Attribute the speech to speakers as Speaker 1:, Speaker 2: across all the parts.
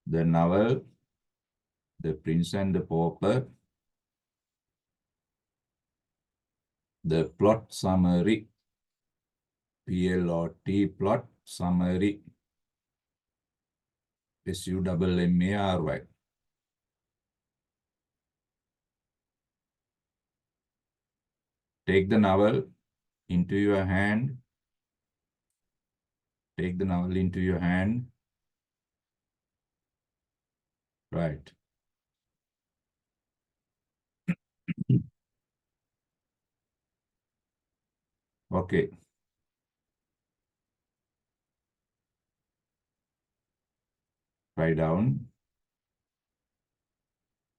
Speaker 1: the novel, The Prince and the Pauper, the plot summary, PLOT, plot summary, SUMMARY. Take the novel into your hand. Take the novel into your hand. Right. Okay. Write down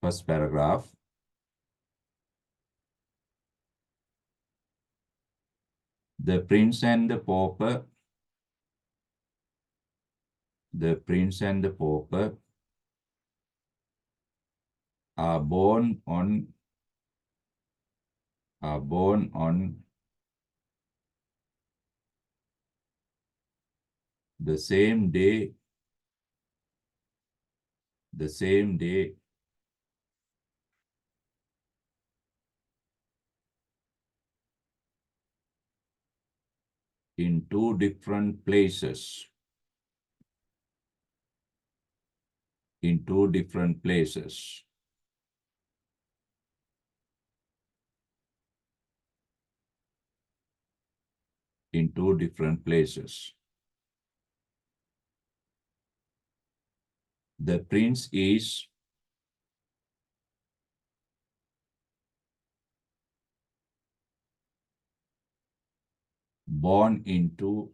Speaker 1: first paragraph. The Prince and the Pauper. The Prince and the Pauper are born on the same day in two different places. In two different places. In two different places. The prince is born into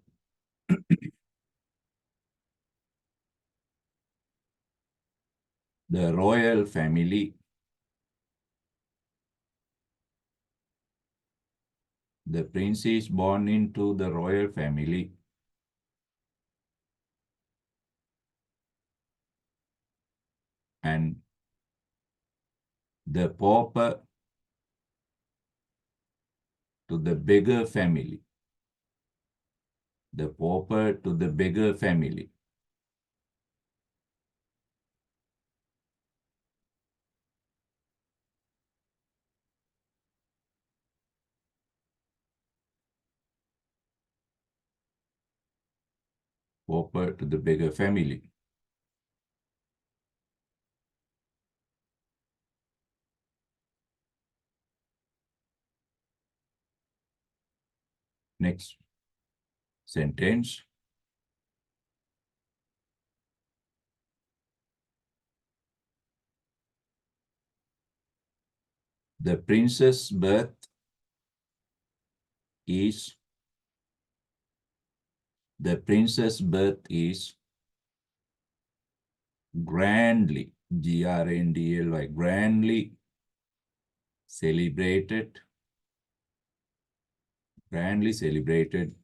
Speaker 1: the royal family. The prince is born into the royal family. And the pauper to the beggar family. The pauper to the beggar family. Pauper to the beggar family. Next sentence. The prince's birth is grandly, Grandly, grandly celebrated,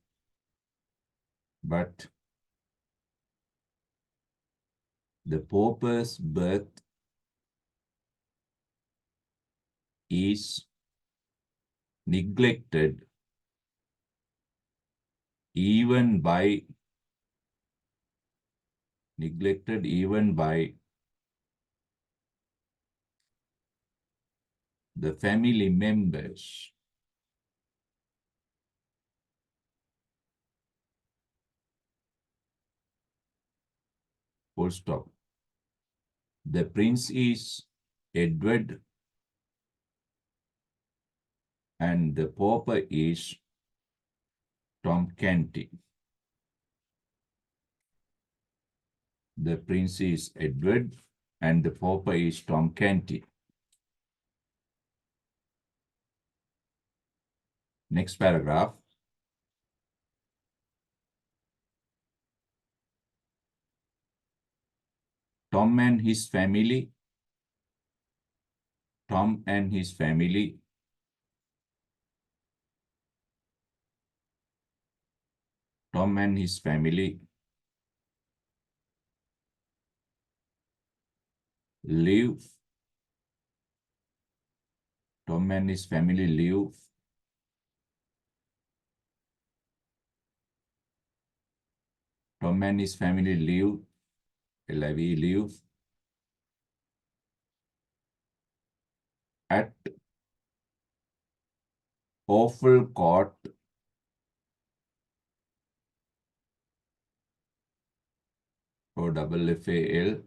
Speaker 1: but the pauper's birth is neglected even by the family members. Full stop. The prince is Edward and the pauper is Tom Canty. The prince is Edward and the pauper is Tom Canty. Next paragraph. Tom and his family live. Tom and his family live We live at awful court, OFFAL,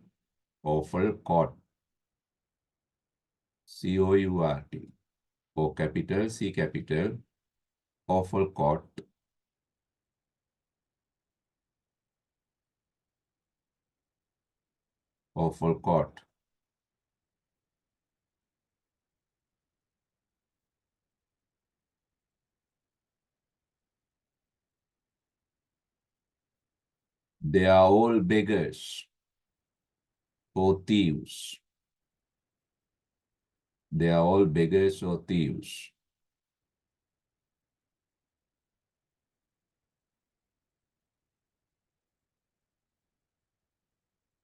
Speaker 1: awful court, COURT, O capital, C capital, awful court, awful court. They are all beggars or thieves. They are all beggars or thieves.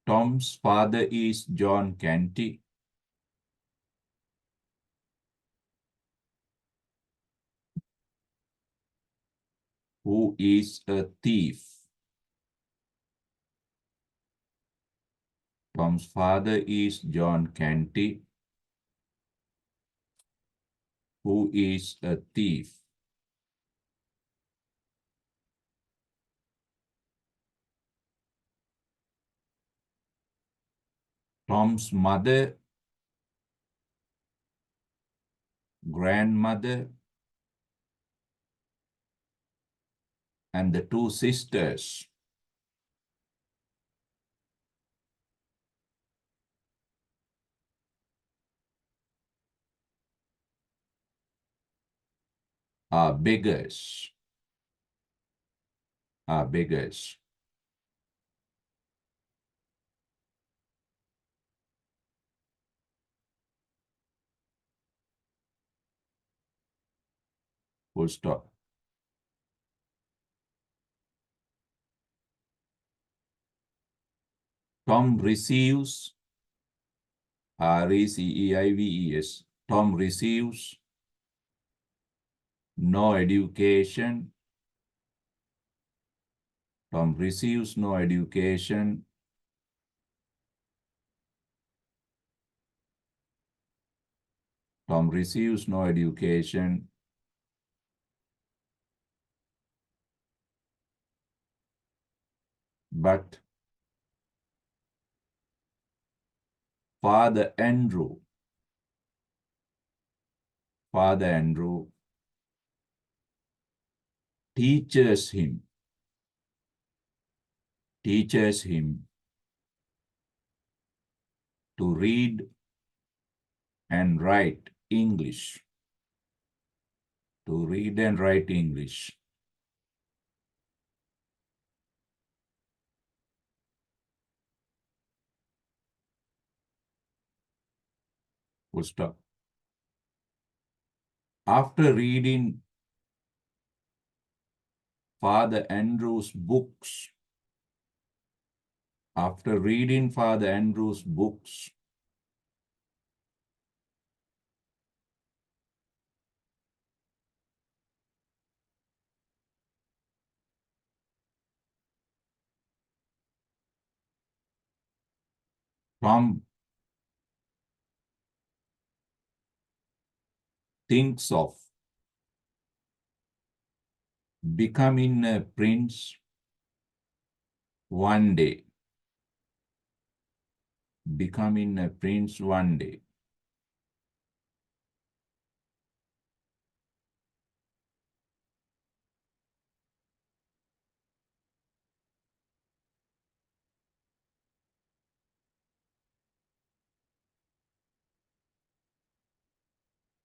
Speaker 1: Tom's father is John Canty, who is a thief. Tom's father is John Canty, who is a thief. Tom's mother, grandmother, and the two sisters are beggars. Are beggars. Full stop. Tom receives, RECEIVES. Tom receives no education. Tom receives no education. Tom receives no education. But Father Andrew teaches him to read and write English. To read and write English. Full stop. After reading Father Andrew's books, Tom thinks of becoming a prince one day. Becoming a prince one day.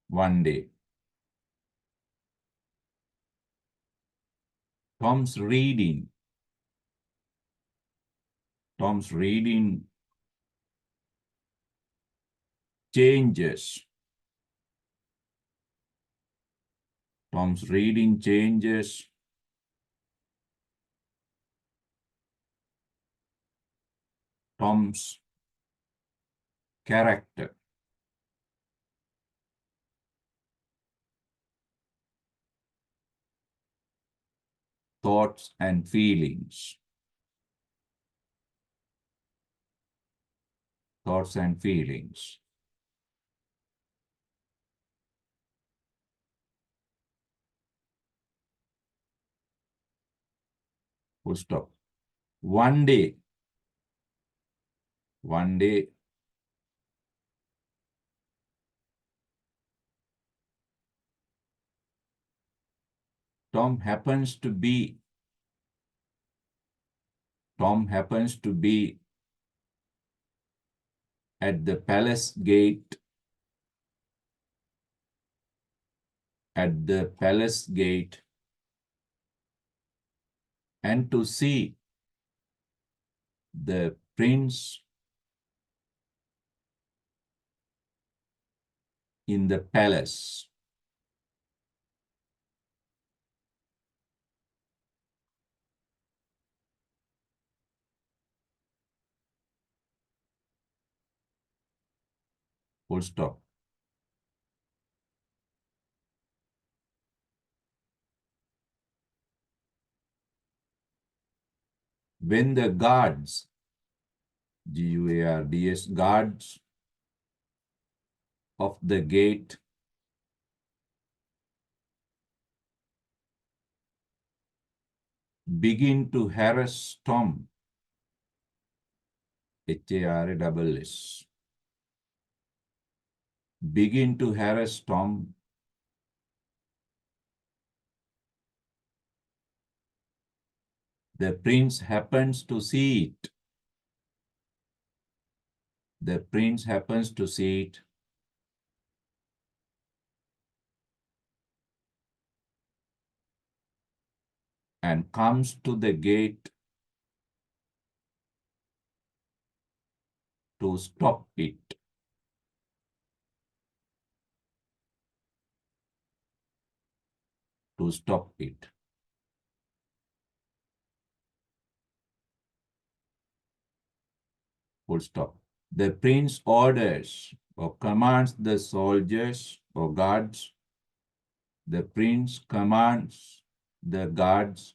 Speaker 1: One day. Tom's reading changes. Tom's reading changes Tom's character. Thoughts and feelings. thoughts and feelings. Full stop. One day, Tom happens to be at the palace gate and to see the prince in the palace. Full stop. When the guards, G-U-A-R-D-S, guards of the gate begin to harass Tom, H-A-R-A-S-S, begin to harass Tom, the prince happens to see it. The prince happens to see it and comes to the gate to stop it. To stop it. Full stop. The prince orders or commands the soldiers or guards. The prince commands the guards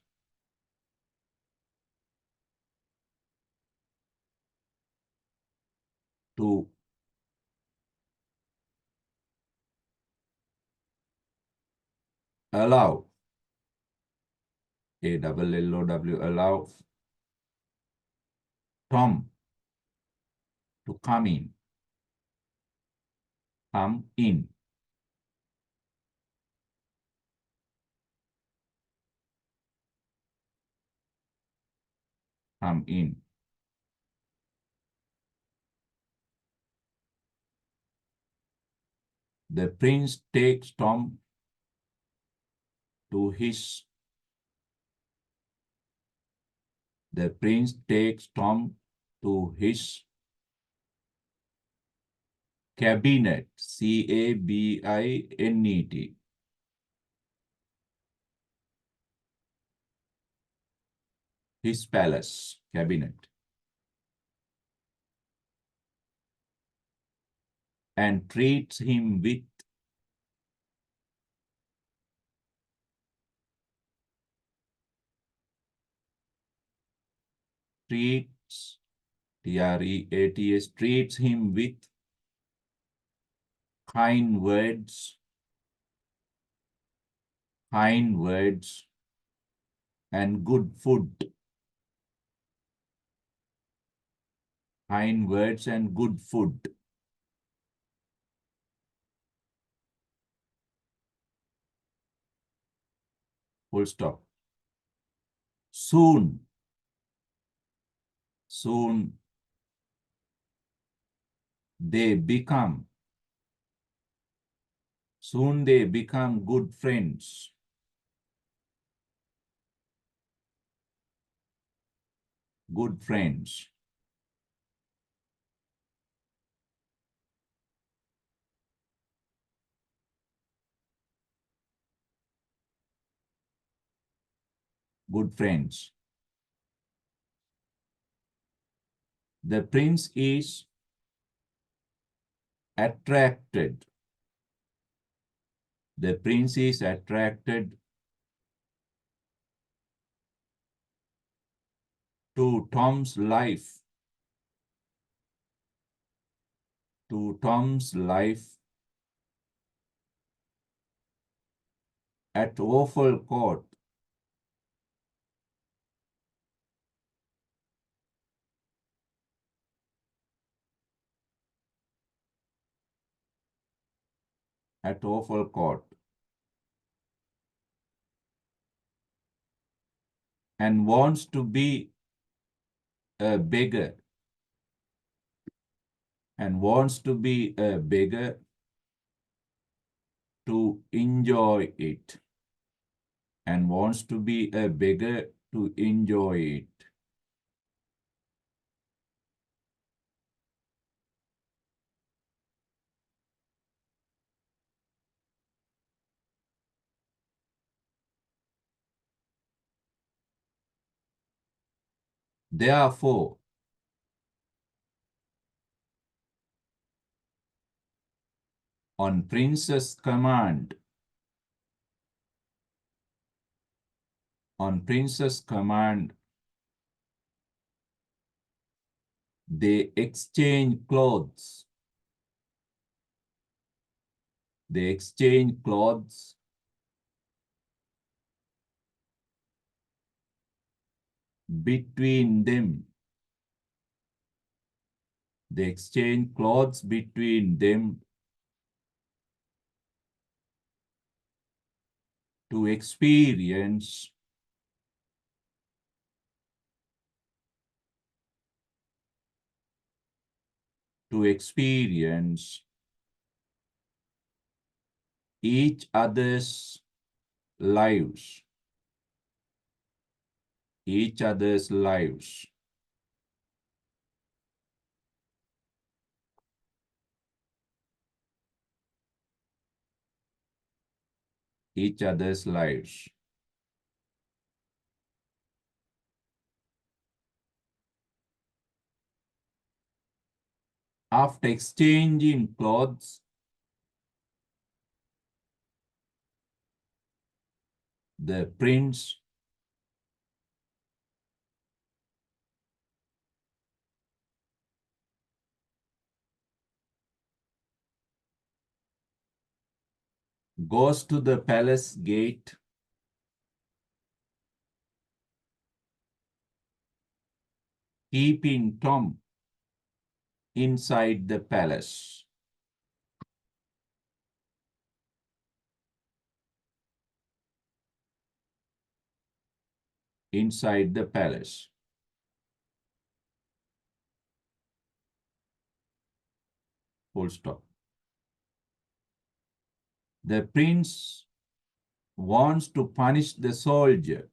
Speaker 1: to allow, A-double-L-O-W, allow Tom to come in. Come in. Come in. The prince takes Tom to his cabinet, C-A-B-I-N-E-T. His palace, cabinet. And treats him with treats, T-R-E-A-T-S, treats him with kind words and good food. Kind words and good food. Full stop. Soon they become good friends. Good friends. Good friends. The prince is attracted. The prince is attracted to Tom's life to Tom's life at Awful Court. At Awful Court. And wants to be a beggar. And wants to be a beggar to enjoy it. And wants to be a beggar to enjoy it. Therefore, on Prince's command, they exchange clothes. They exchange clothes between them. They exchange clothes between them to experience each other's lives. Each other's lives. Each other's lives. After exchanging clothes, the prince goes to the palace gate, keeping Tom inside the palace. Inside the palace. Full stop. The prince wants to punish the soldier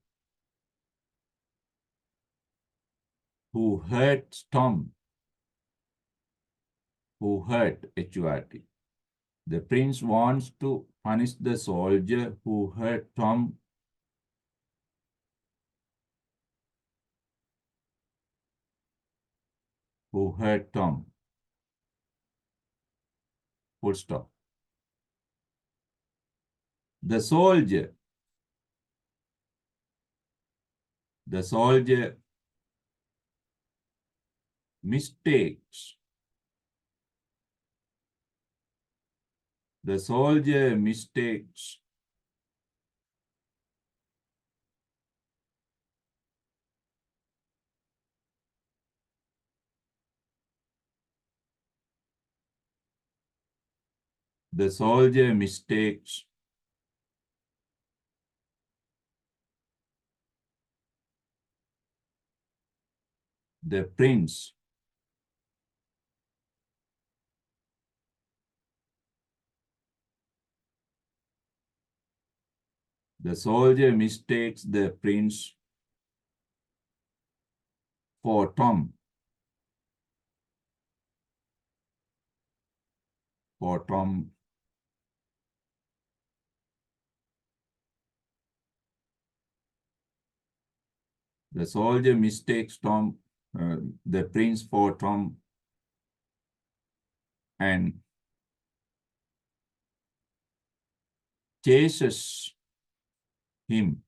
Speaker 1: who hurt Tom, who hurt H-U-R-T. The prince wants to punish the soldier who hurt Tom, who hurt Tom. Full stop. The soldier mistakes. The soldier mistakes the soldier mistakes the prince the soldier mistakes the prince for Tom, for Tom. The soldier mistakes Tom, the prince for Tom, and chases him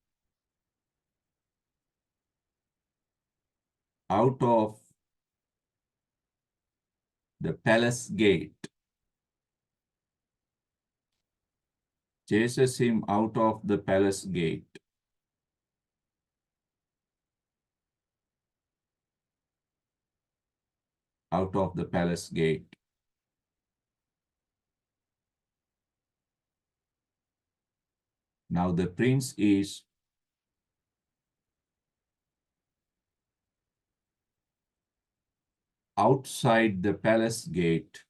Speaker 1: out of the palace gate, chases him out of the palace gate. Out of the palace gate. Now the prince is outside the palace gate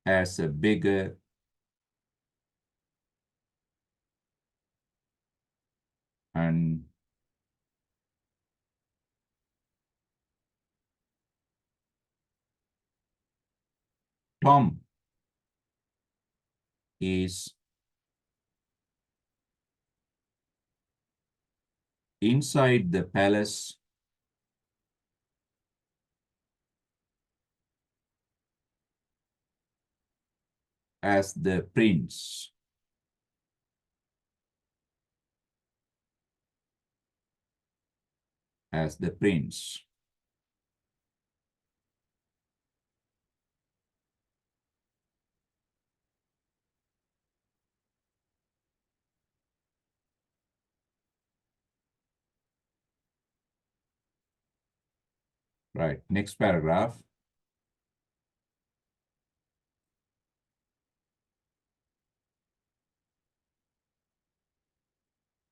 Speaker 1: as a beggar and Tom is inside the palace as the prince. As the prince. Right, next paragraph.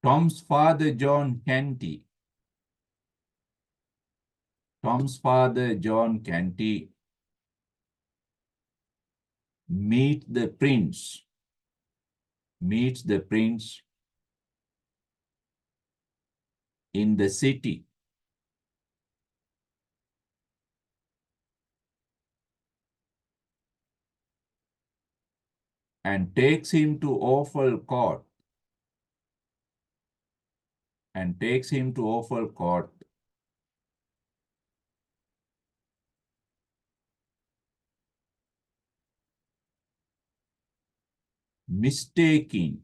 Speaker 1: Tom's father, John Canty, meets the prince in the city and takes him to awful court mistaking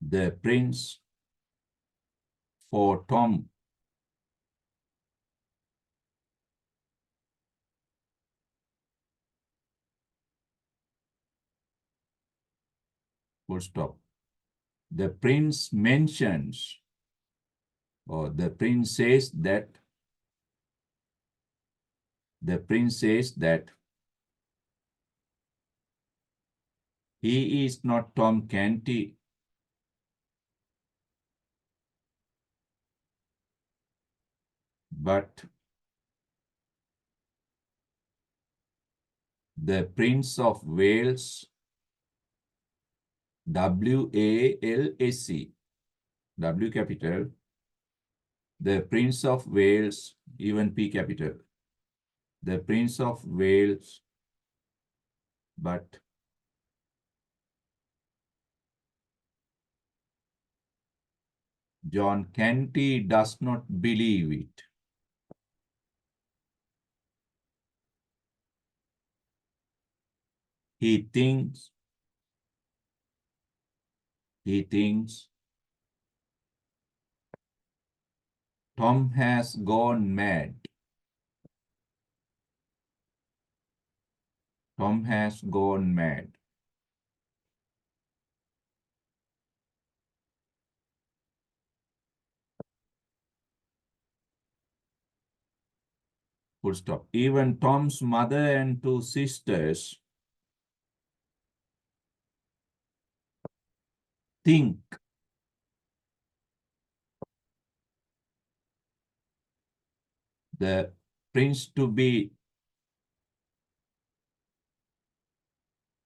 Speaker 1: the prince for Tom. Full stop. The prince mentions, or the prince says that he is not Tom Canty, but the Prince of Wales, W-A-L-S-E, W capital, the Prince of Wales, even P capital, the Prince of Wales, but John Canty does not believe it. He thinks Tom has gone mad. Tom has gone mad. Full stop. Even Tom's mother and two sisters think the prince to be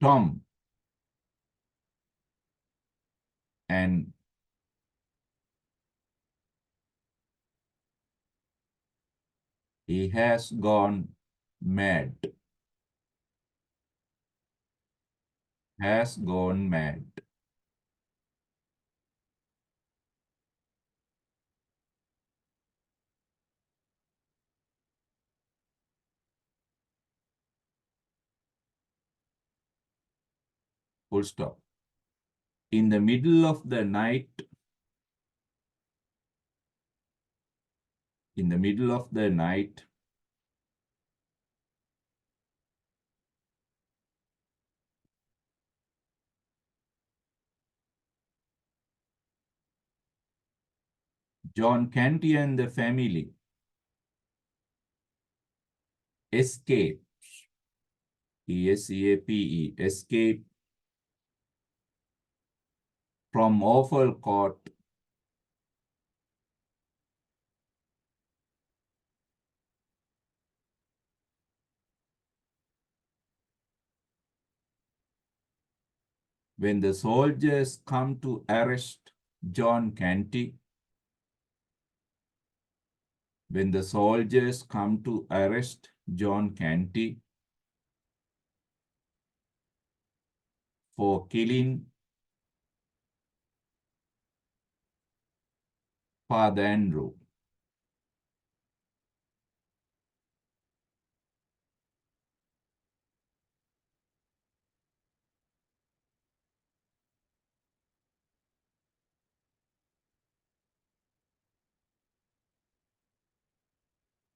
Speaker 1: Tom, and he has gone mad. Has gone mad. Full stop. In the middle of the night, in the middle of the night, John Canty and the family escape, ESCAPE, escape from awful court when the soldiers come to arrest John Canty. When the soldiers come to arrest John Canty for killing Father Andrew.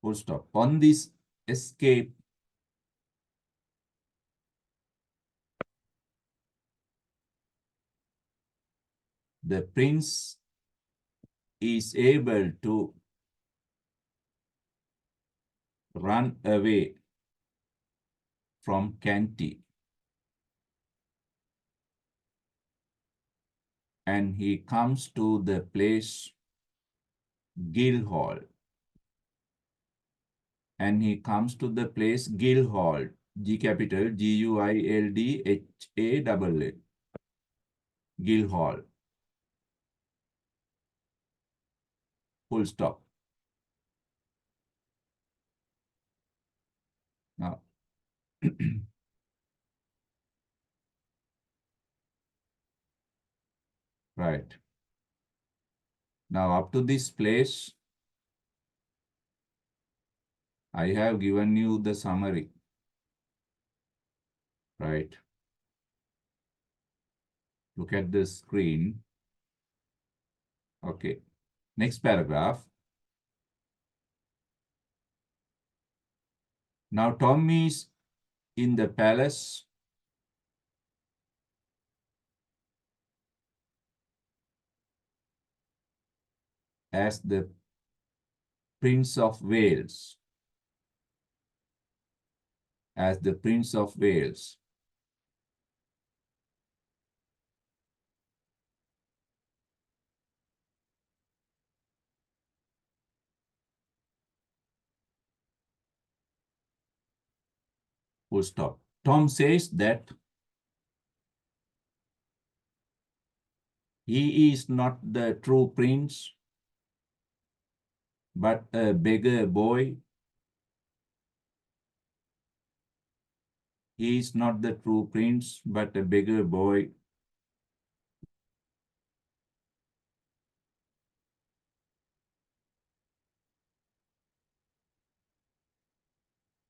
Speaker 1: Full stop. On this escape, the prince is able to run away from Canty, and he comes to the place Guildhall. And he comes to the place Guildhall, G capital, Guildhall, Guildhall, full stop. Now, right. Now, up to this place, I have given you the summary, right? Look at the screen. Okay. Next paragraph. Now, Tom is in the palace as the Prince of Wales. As the Prince of Wales. Full stop. Tom says that he is not the true prince, but a beggar boy. He is not the true prince, but a beggar boy.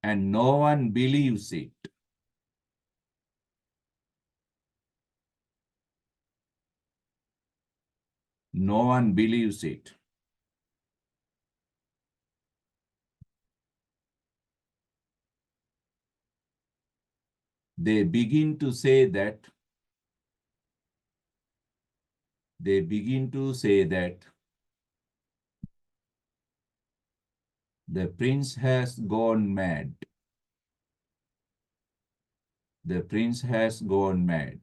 Speaker 1: And no one believes it. No one believes it. They begin to say that the prince has gone mad. The prince has gone mad.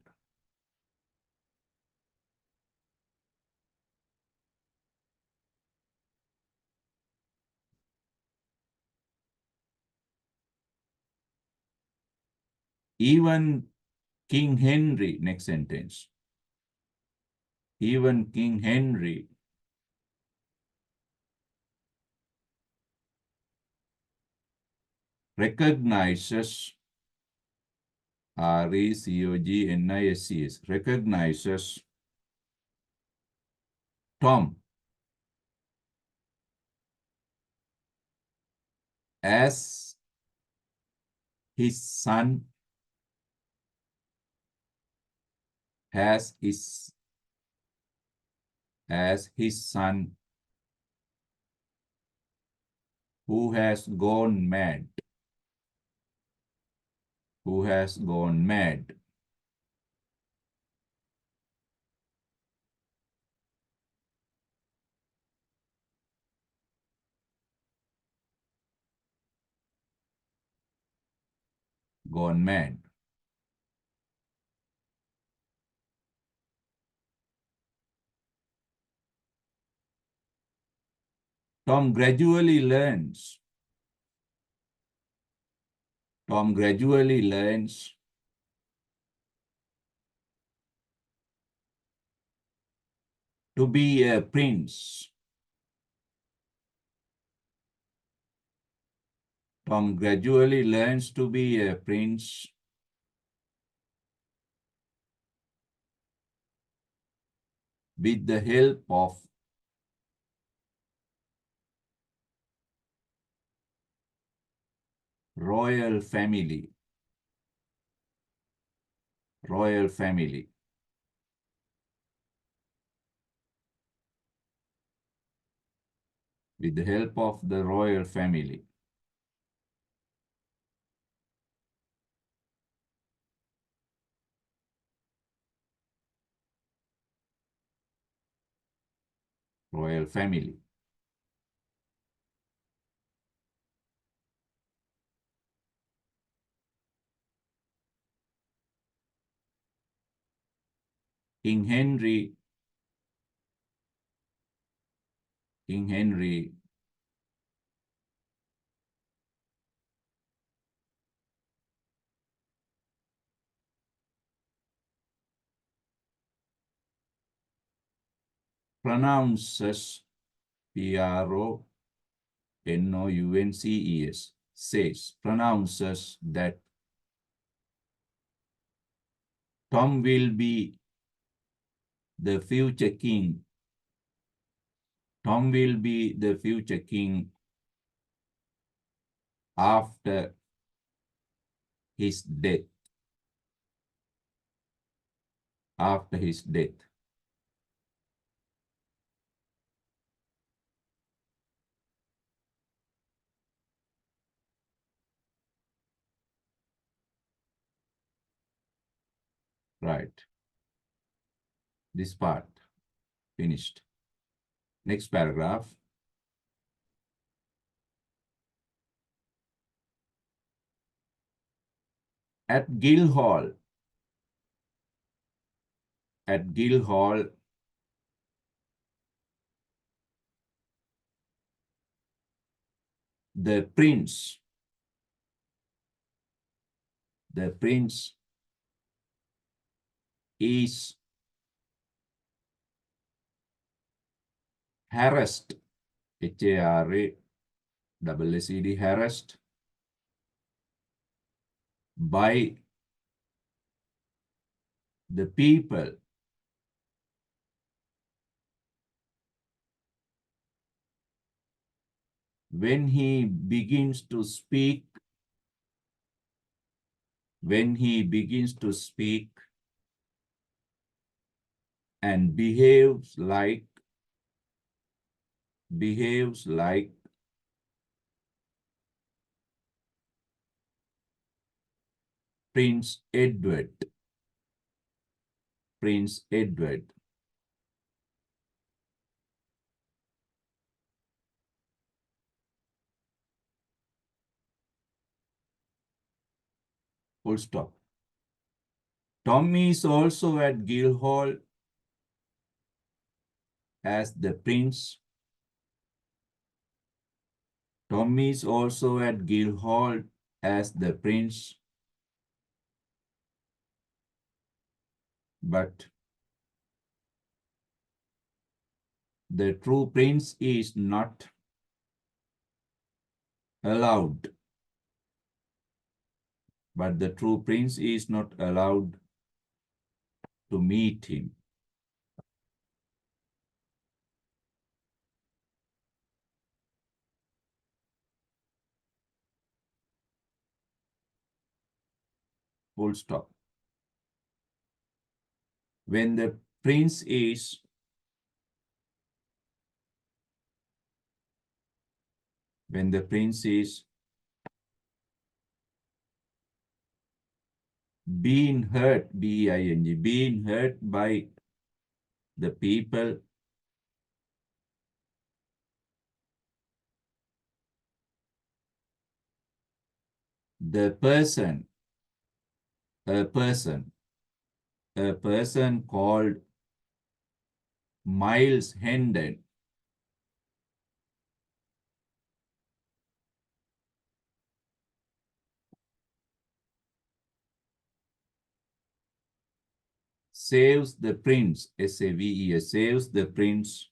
Speaker 1: Even King Henry, next sentence. Even King Henry recognizes, RECOGNISES, recognizes Tom as his son, as his son who has gone mad, who has gone mad. Gone mad. Tom gradually learns. Tom gradually learns to be a prince. Tom gradually learns to be a prince with the help of royal family. Royal family. With the help of the royal family. Royal family. King Henry pronounces Pronounces pronounces that Tom will be the future king. Tom will be the future king after his death. After his death. Right. This part finished. Next paragraph. At Guildhall, the prince is harassed, H-A-R-A-S-S-E-D, harassed by the people when he begins to speak, and behaves like Prince Edward. Prince Edward. Full stop. Tom is also at Guildhall as the prince. Tom is also at Guildhall as the prince, but the true prince is not allowed. But the true prince is not allowed to meet him. Full stop. When the prince is When the prince is being hurt, B-I-N-G, being hurt by the people, the person, a person, a person called Miles Hendon saves the prince, S-A-V-E-S, saves the prince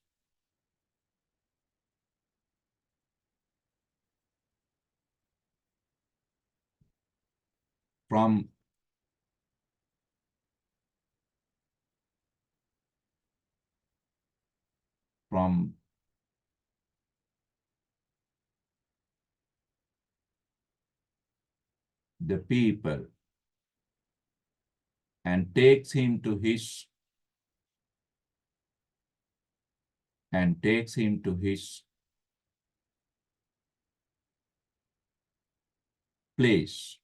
Speaker 1: from from the people and takes him to his place.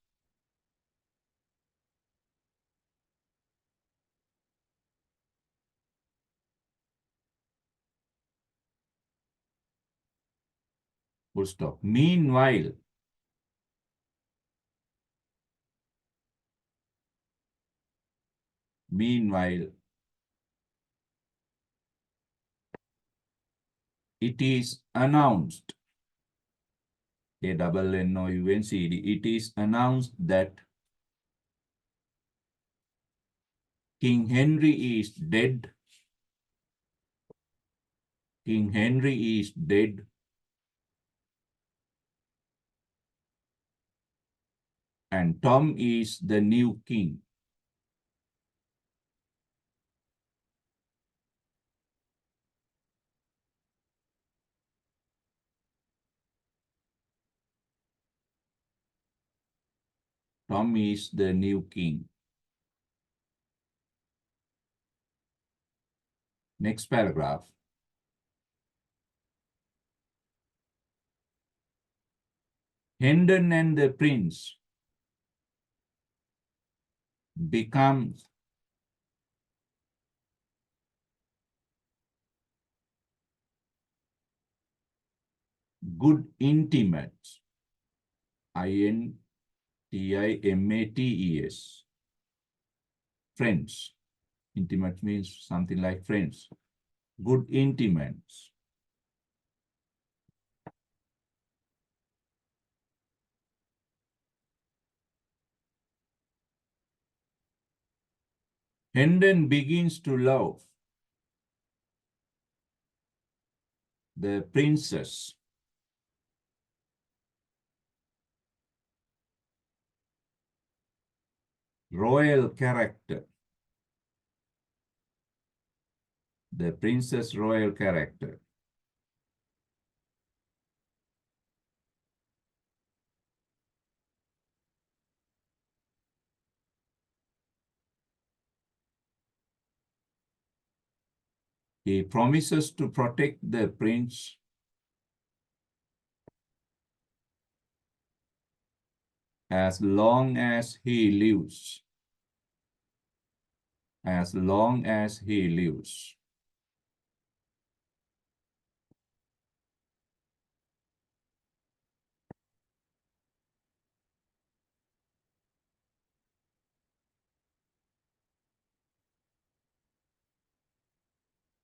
Speaker 1: Full stop. Meanwhile, it is announced, A-double-N-O-U-N-C-E-D, it is announced that King Henry is dead. King Henry is dead. And Tom is the new king. Tom is the new king. Next paragraph. Hendon and the prince become good intimates. I-N-T-I-M-A-T-E-S. Friends. Intimate means something like friends. Good intimates. Hendon begins to love the princess. Royal character. The princess royal character. He promises to protect the prince as long as he lives. As long as he lives.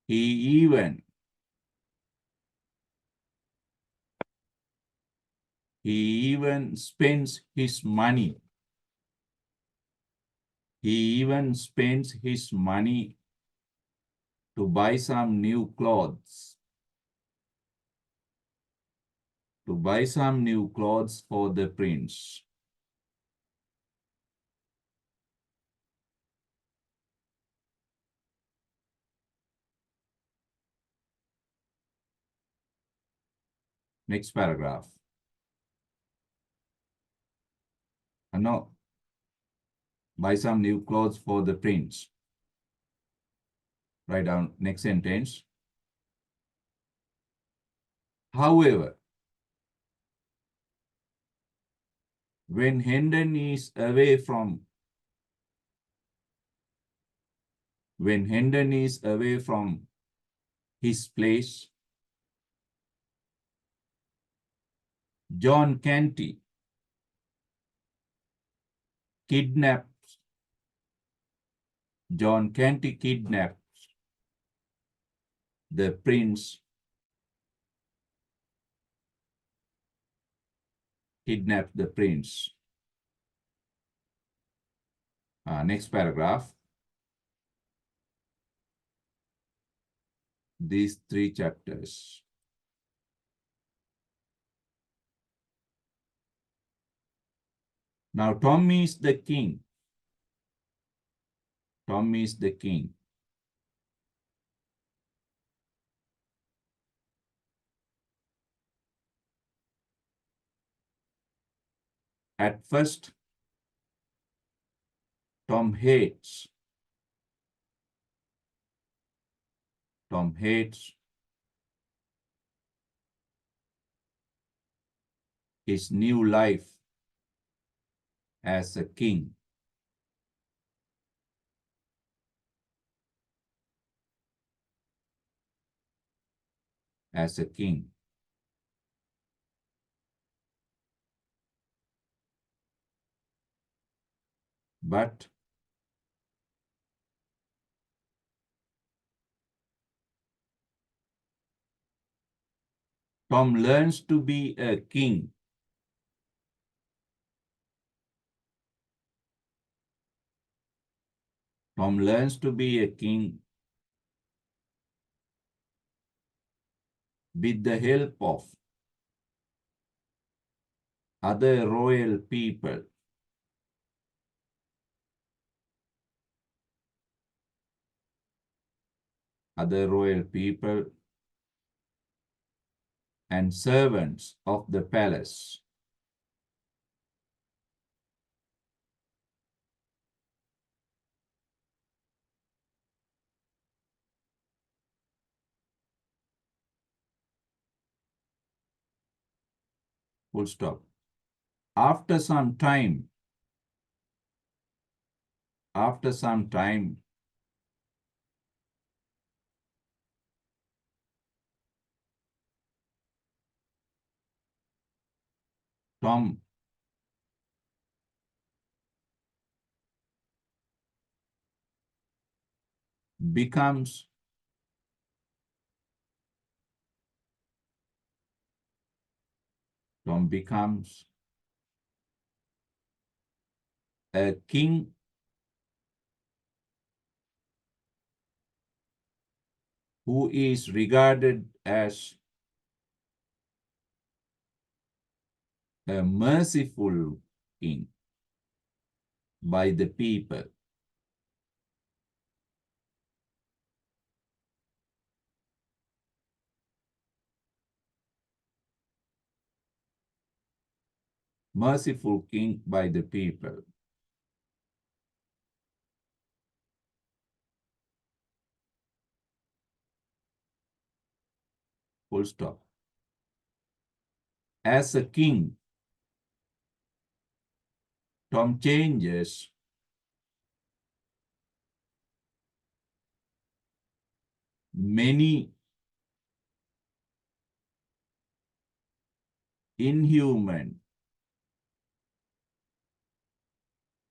Speaker 1: He even spends his money. He even spends his money to buy some new clothes. To buy some new clothes for the prince. Next paragraph. No. Buy some new clothes for the prince. Write down next sentence. However, When Hendon is away from his place, John Canty kidnaps the prince Next paragraph. These 3 chapters. Now Tom is the king. At first, Tom hates his new life as a king. But Tom learns to be a king. With the help of other royal people. And servants of the palace. Full stop. After some time, Tom becomes a king who is regarded as a merciful king by the people. Merciful king by the people. Full stop. As a king, Tom changes many inhuman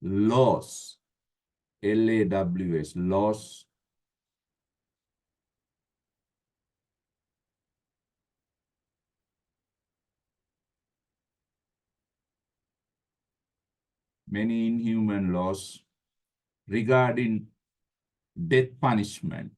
Speaker 1: laws, LAWS, laws, many inhuman laws regarding death punishment.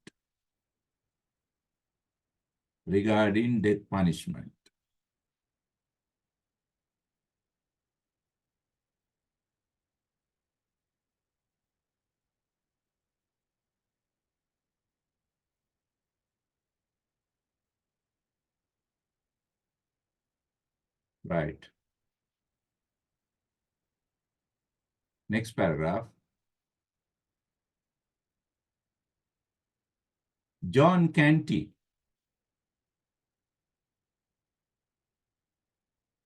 Speaker 1: Right. Next paragraph. John Canty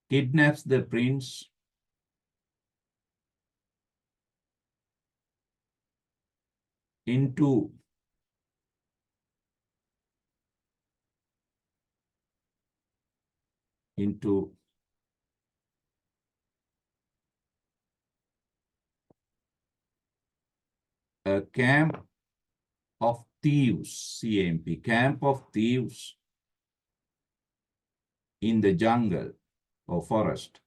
Speaker 1: kidnaps the prince into into a camp of thieves, CAMP, camp of thieves in the jungle or forest.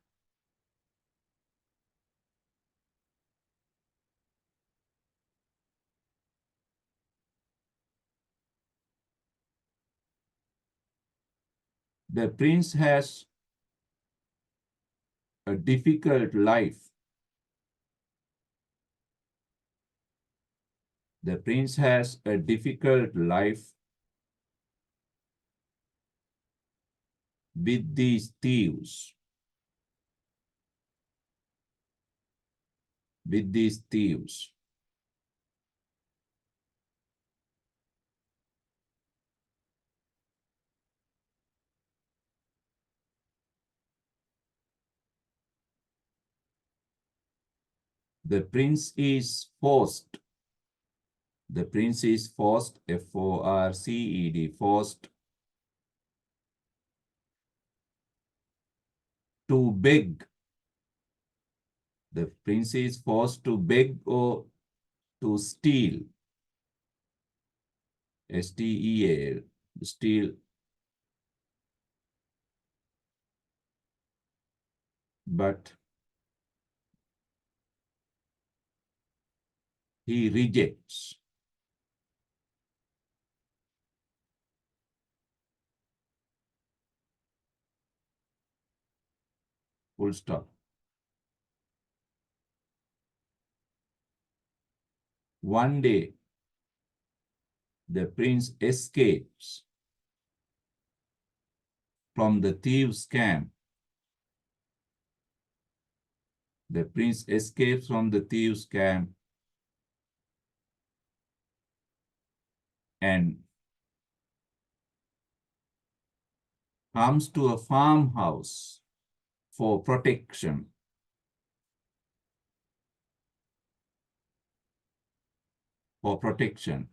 Speaker 1: The prince has a difficult life. The prince has a difficult life with these thieves. With these thieves. The prince is forced. The prince is forced, F-O-R-C-E-D, forced to beg. The prince is forced to beg or to steal. S-T-E-A-L, steal. But he rejects. Full stop. One day, the prince escapes from the thieves' camp. The prince escapes from the thieves' camp and comes to a farmhouse for protection. For protection.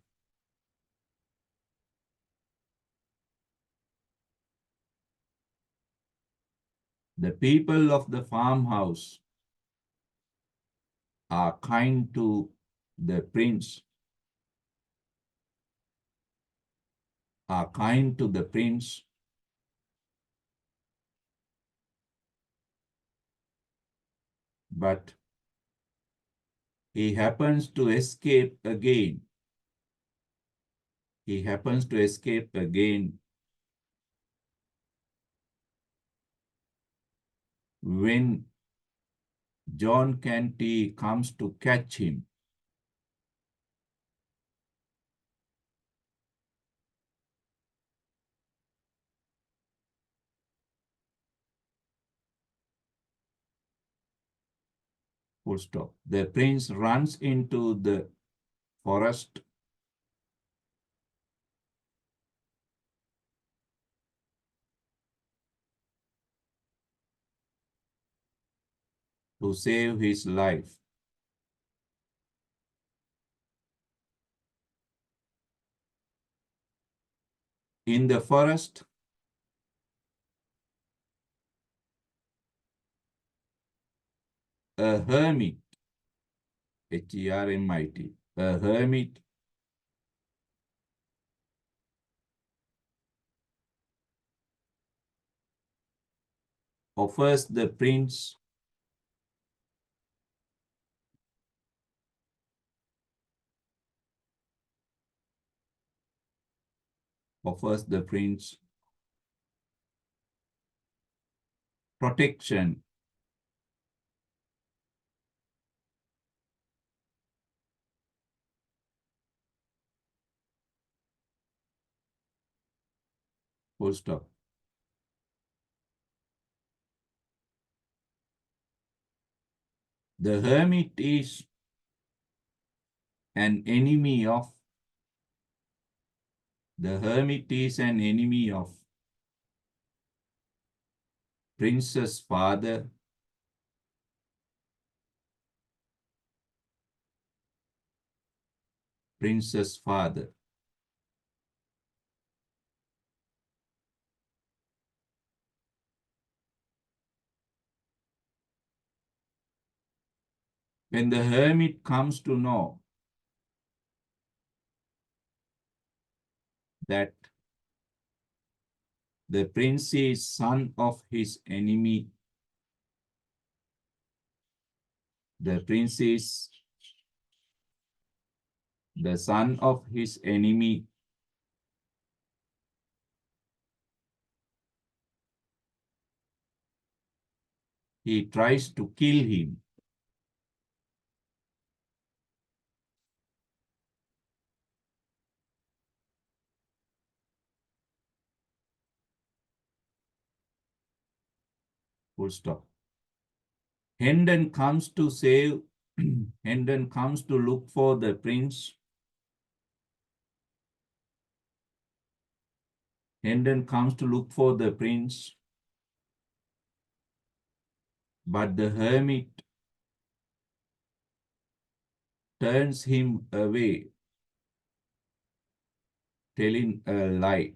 Speaker 1: The people of the farmhouse are kind to the prince, are kind to the prince, but he happens to escape again. He happens to escape again when John Canty comes to catch him. Full stop. The prince runs into the forest to save his life. In the forest, a hermit, H-E-R-M-I-T, a hermit offers the prince protection. Full stop. The hermit is an enemy of prince's father prince's father. When the hermit comes to know that the prince is son of his enemy, the prince is the son of his enemy, he tries to kill him. Full stop. Hendon comes to save, Hendon comes to look for the prince. Hendon comes to look for the prince, but the hermit turns him away, telling a lie.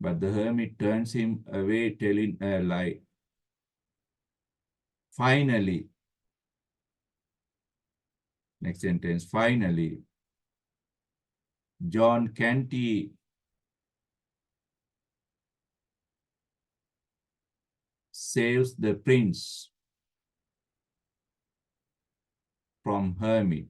Speaker 1: But the hermit turns him away, telling a lie. Finally, next sentence, finally, John Canty saves the prince from hermit.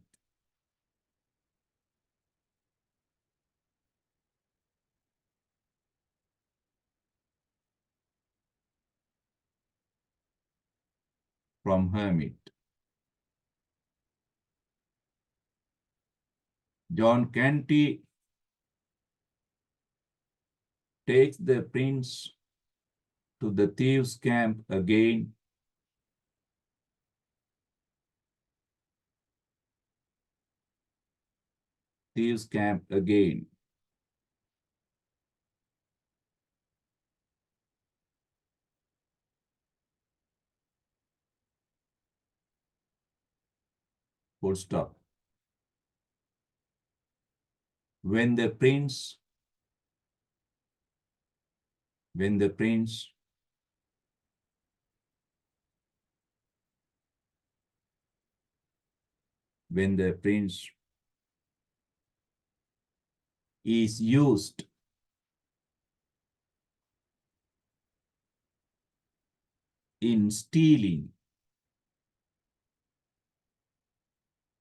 Speaker 1: From hermit. John Canty takes the prince to the thieves' camp again. Thieves' camp again. Full stop. When the prince, when the prince when the prince is used in stealing,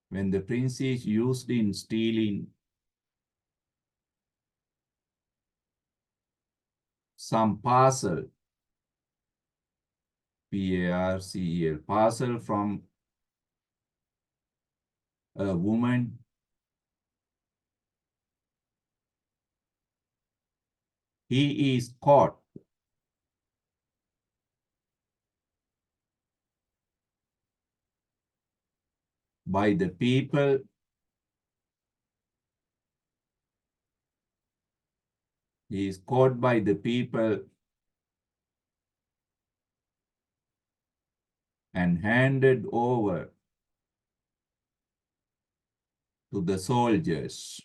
Speaker 1: when the prince is used in stealing some parcel, P-A-R-C-E-L, parcel from a woman, he is caught by the people he is caught by the people and handed over to the soldiers.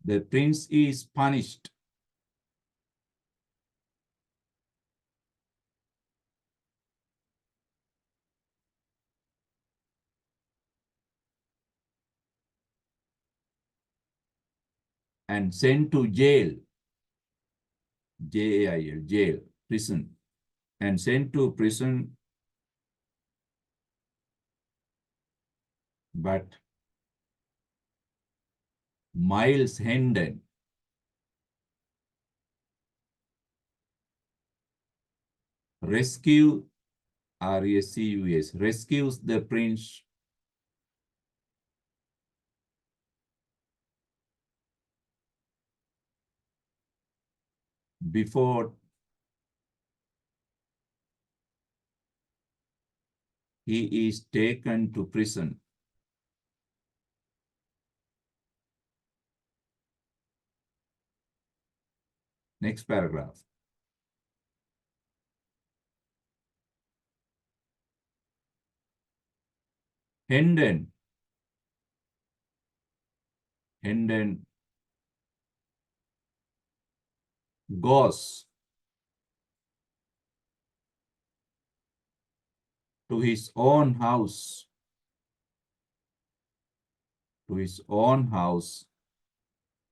Speaker 1: The prince is punished and sent to jail, Jail, jail, prison, and sent to prison, but Miles Hendon rescue, R-E-S-C-U-S, rescues the prince before he is taken to prison. Next paragraph. Hendon goes to his own house,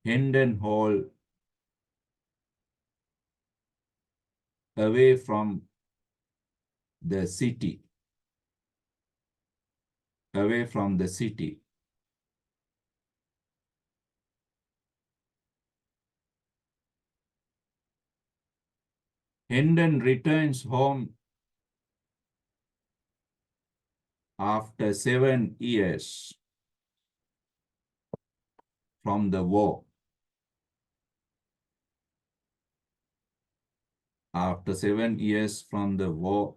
Speaker 1: Hendon Hall, away from the city, away from the city. Hendon returns home after 7 years from the war. After 7 years from the war,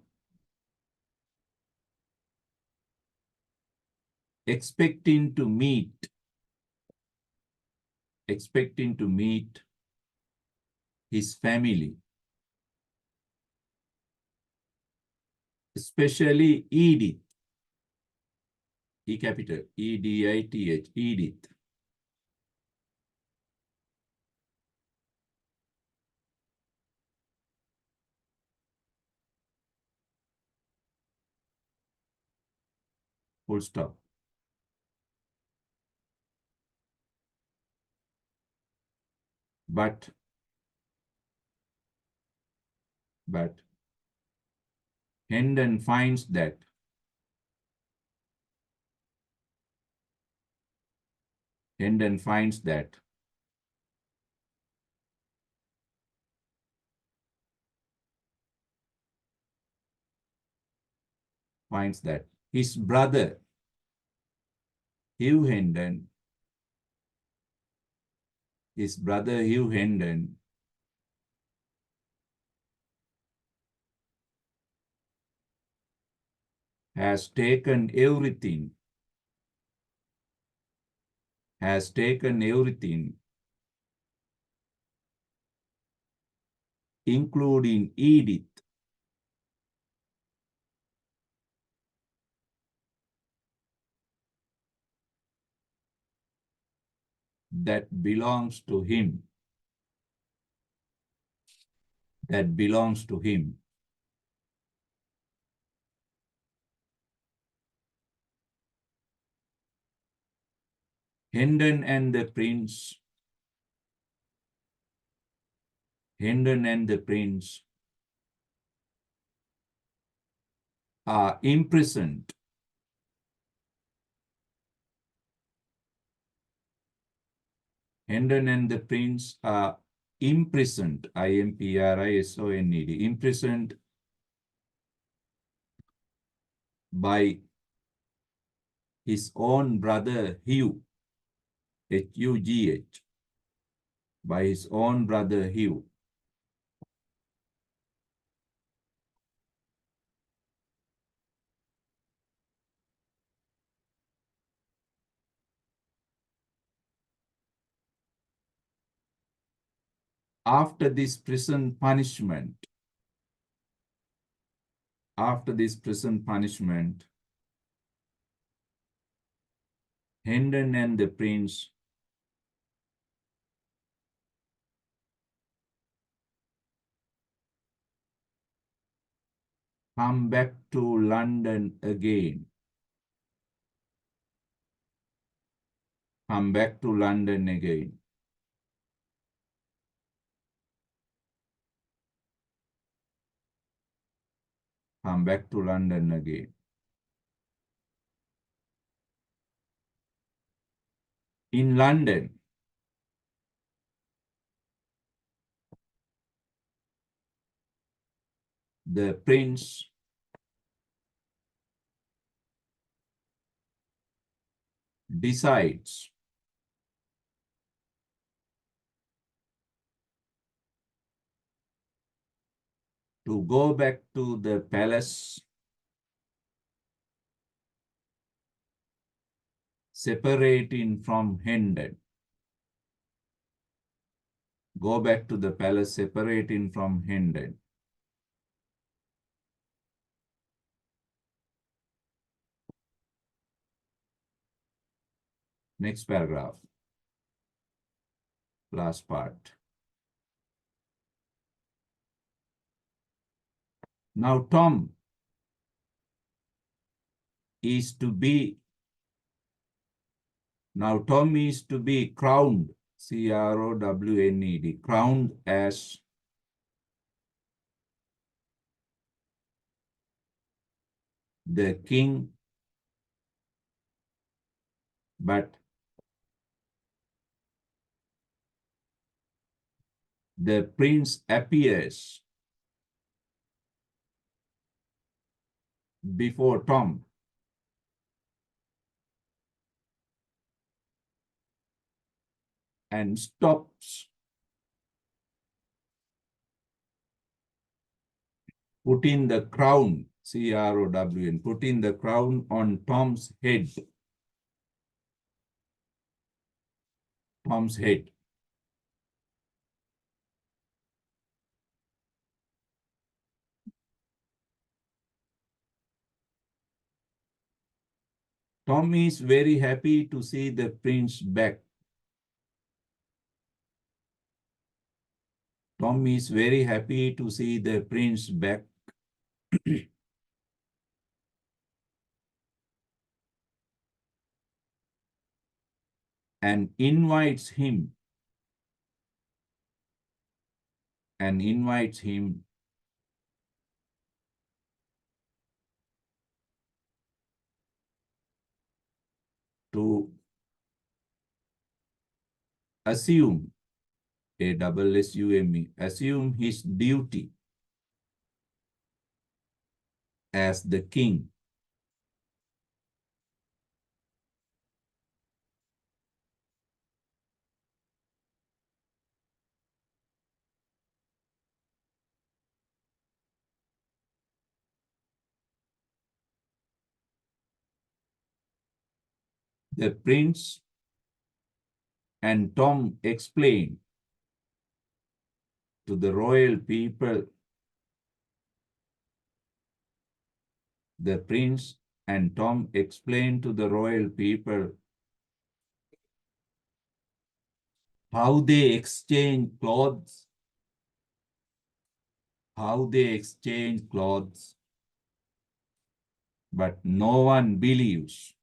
Speaker 1: expecting to meet his family, especially Edith, E capital, E-D-I-T-H, Edith. Full stop. But Hendon finds that his brother Hugh Hendon has taken everything, including Edith, that belongs to him. Hendon and the prince are imprisoned. Hendon and the prince are imprisoned, I-M-P-R-I-S-O-N-E-D, imprisoned by his own brother Hugh, H-U-G-H, by his own brother Hugh. After this prison punishment, Hendon and the prince come back to London again. Come back to London again. Come back to London again. In London, the prince decides to go back to the palace separating from hindered. Go back to the palace, separating from hindered. Next paragraph, last part. Now Tom is to be crowned, C-R-O-W-N-E-D, crowned as the king, but the prince appears before Tom and stops, putting the crown, C-R-O-W-N, putting the crown on Tom's head. Tom's head. Tom is very happy to see the prince back. Tom is very happy to see the prince back. And invites him to assume, A-double-S-U-M-E, assume his duty as the king. The prince and Tom explain to the royal people. The prince and Tom explain to the royal people how they exchange clothes, but no one believes.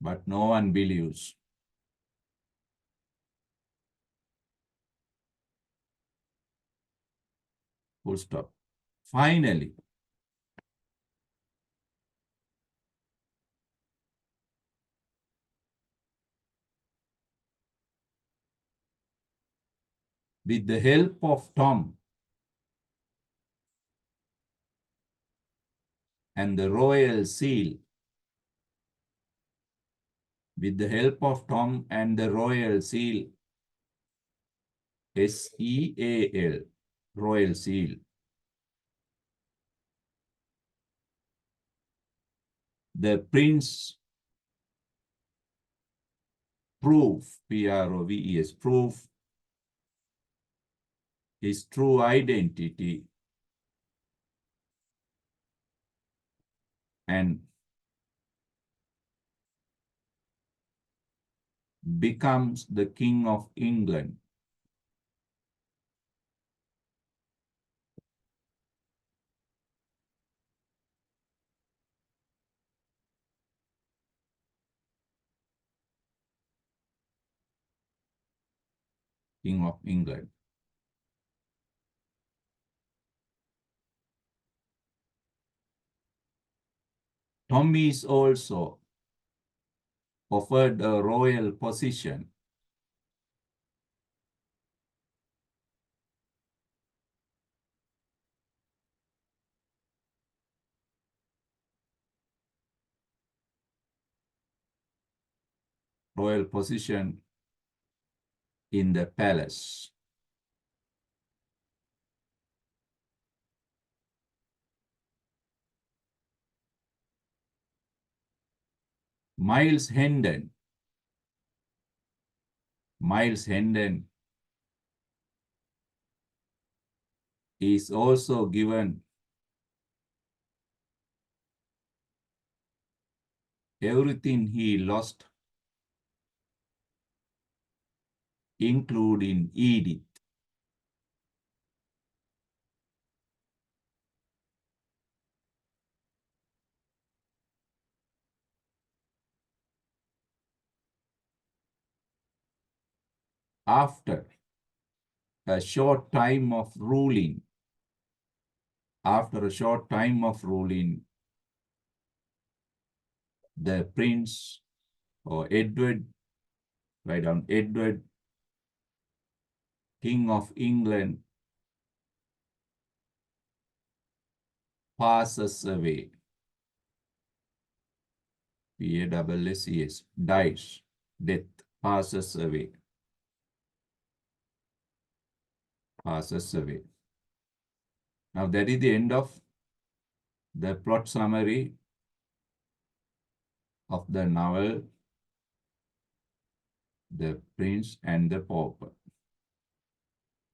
Speaker 1: But no one believes. Full stop. Finally, with the help of Tom and the royal seal, with the help of Tom and the royal seal, S-E-A-L, royal seal, the prince prove, P-R-O-V-E-S, prove his true identity and becomes the King of England. King of England. Tom is also offered a royal position. Royal position in the palace. Miles Hendon. Miles Hendon is also given everything he lost, including Edith. After a short time of ruling, the prince or Edward, write down Edward, King of England, passes away. P-A-S-S-E-S, dies, death, passes away. Passes away. Now that is the end of the plot summary of the novel, The Prince and the Pauper.